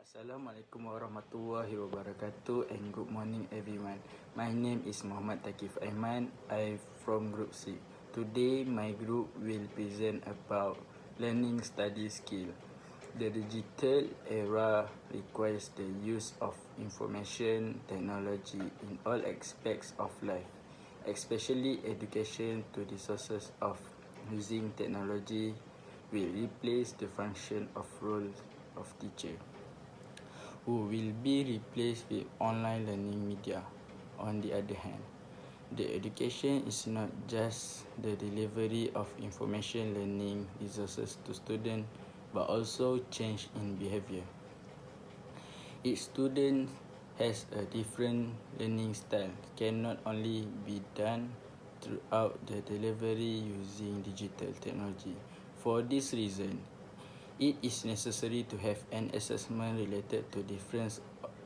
Assalamualaikum warahmatullahi wabarakatuh and good morning everyone. My name is Muhammad Takif Aiman. I'm from Group C. Today my group will present about learning study skill. The digital era requires the use of information technology in all aspects of life, especially education. To the sources of using technology will replace the function of role of teacher, who will be replaced with online learning media. On the other hand, the education is not just the delivery of information learning resources to students, but also change in behavior. Each student has a different learning style, cannot only be done throughout the delivery using digital technology. For this reason, it is necessary to have an assessment related to difference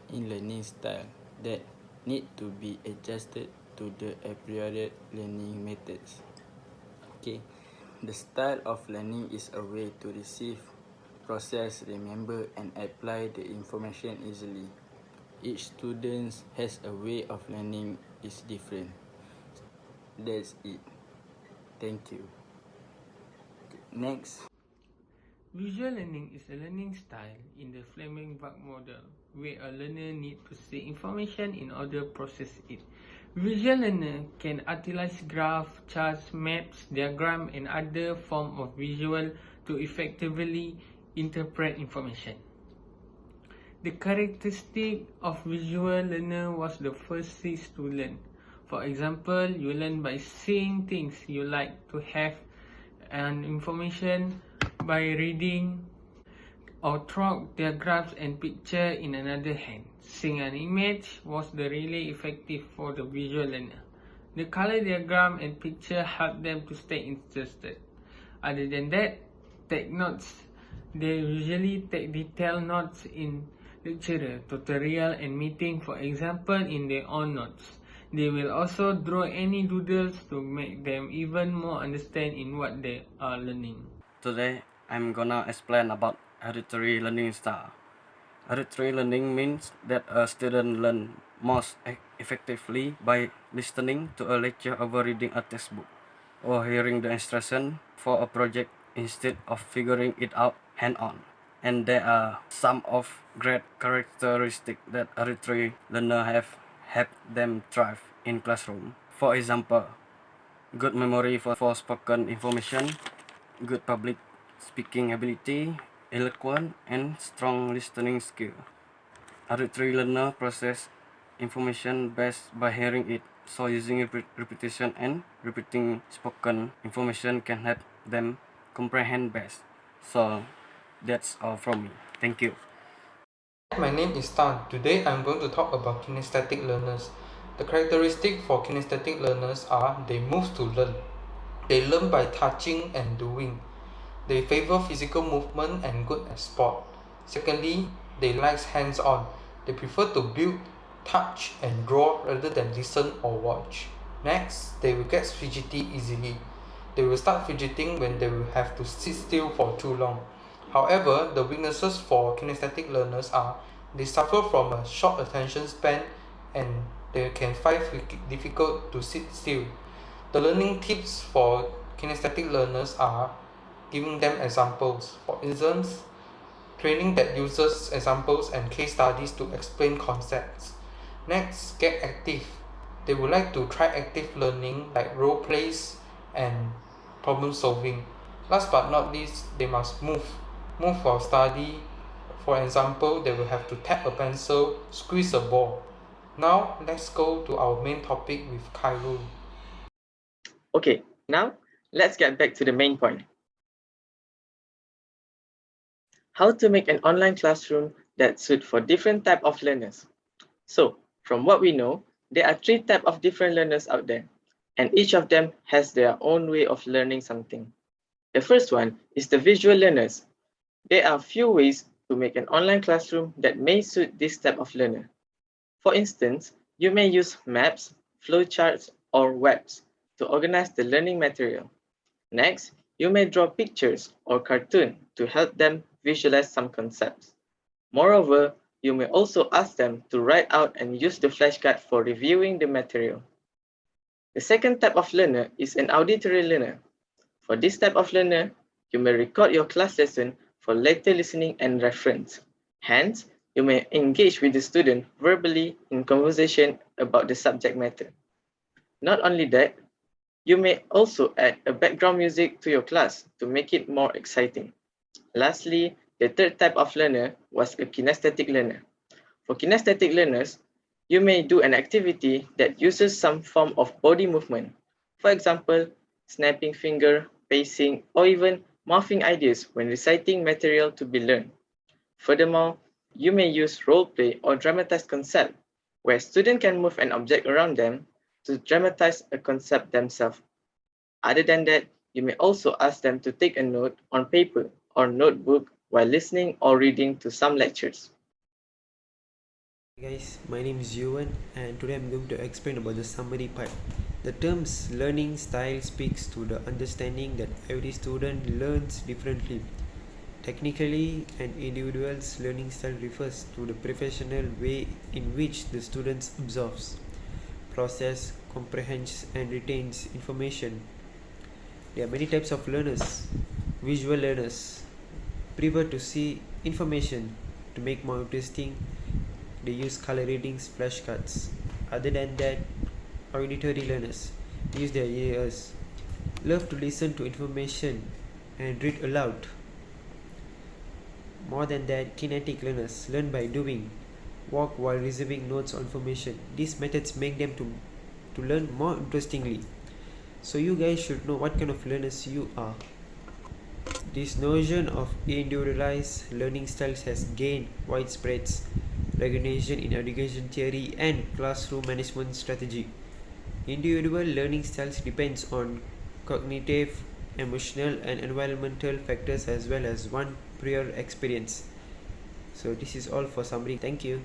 in learning style that need to be adjusted to the appropriate learning methods. Okay, the style of learning is a way to receive, process, remember, and apply the information easily. Each student has a way of learning is different. That's it. Thank you. Next. Visual learning is a learning style in the Fleming-Bach model, where a learner needs to see information in order to process it. Visual learner can utilize graphs, charts, maps, diagrams, and other forms of visual to effectively interpret information. The characteristic of visual learner was the first six to learn. For example, you learn by seeing things you like to have and information by reading or draw diagrams and picture in another hand. Seeing an image was the really effective for the visual learner. The color diagram and picture help them to stay interested. Other than that, take notes. They usually take detailed notes in lecture, tutorial, and meeting, for example, in their own notes. They will also draw any doodles to make them even more understand in what they are learning. Today, I'm gonna explain about auditory learning style. Auditory learning means that a student learns most effectively by listening to a lecture over reading a textbook or hearing the instruction for a project instead of figuring it out hand-on. And there are some of great characteristics that auditory learners have helped them thrive in classroom. For example, good memory for spoken information, good public speaking ability, eloquent, and strong listening skill. Auditory learner process information best by hearing it, so using repetition and repeating spoken information can help them comprehend best. So that's all from me. Thank you. My name is Tan. Today I'm going to talk about kinesthetic learners. The characteristics for kinesthetic learners are they move to learn. They learn by touching and doing. They favor physical movement and good at sport. Secondly, they like hands-on. They prefer to build, touch, and draw rather than listen or watch. Next, they will get fidgety easily. They will start fidgeting when they will have to sit still for too long. However, the weaknesses for kinesthetic learners are they suffer from a short attention span and they can find it difficult to sit still. The learning tips for kinesthetic learners are giving them examples. For instance, training that uses examples and case studies to explain concepts. Next, get active. They would like to try active learning like role plays and problem solving. Last but not least, they must move while study. For example, they will have to tap a pencil, squeeze a ball. Now, let's go to our main topic with Khairul. Okay, now let's get back to the main point. How to make an online classroom that suits for different type of learners. So, from what we know, there are 3 types of different learners out there, and each of them has their own way of learning something. The first one is the visual learners. There are few ways to make an online classroom that may suit this type of learner. For instance, you may use maps, flowcharts, or webs to organize the learning material. Next, you may draw pictures or cartoons to help them visualize some concepts. Moreover, you may also ask them to write out and use the flashcard for reviewing the material. The second type of learner is an auditory learner. For this type of learner, you may record your class lesson for later listening and reference. Hence, you may engage with the student verbally in conversation about the subject matter. Not only that, you may also add a background music to your class to make it more exciting. Lastly, the third type of learner was a kinesthetic learner. For kinesthetic learners, you may do an activity that uses some form of body movement. For example, snapping finger, pacing, or even mouthing ideas when reciting material to be learned. Furthermore, you may use role play or dramatized concept, where students can move an object around them to dramatize a concept themselves. Other than that, you may also ask them to take a note on paper or notebook while listening or reading to some lectures. Hey guys, my name is Yuan and today I'm going to explain about the summary part. The terms learning style speaks to the understanding that every student learns differently. Technically, an individual's learning style refers to the professional way in which the student absorbs, processes, comprehends and retains information. There are many types of learners. Visual learners prefer to see information to make more interesting. They use color readings, flashcards. Other than that, auditory learners use their ears, love to listen to information and read aloud. More than that, kinetic learners learn by doing, walk while receiving notes or information. These methods make them to learn more interestingly. So you guys should know what kind of learners you are. This notion of individualized learning styles has gained widespread recognition in education theory and classroom management strategy. Individual learning styles depends on cognitive, emotional and environmental factors as well as one prior experience. So this is all for summary. Thank you.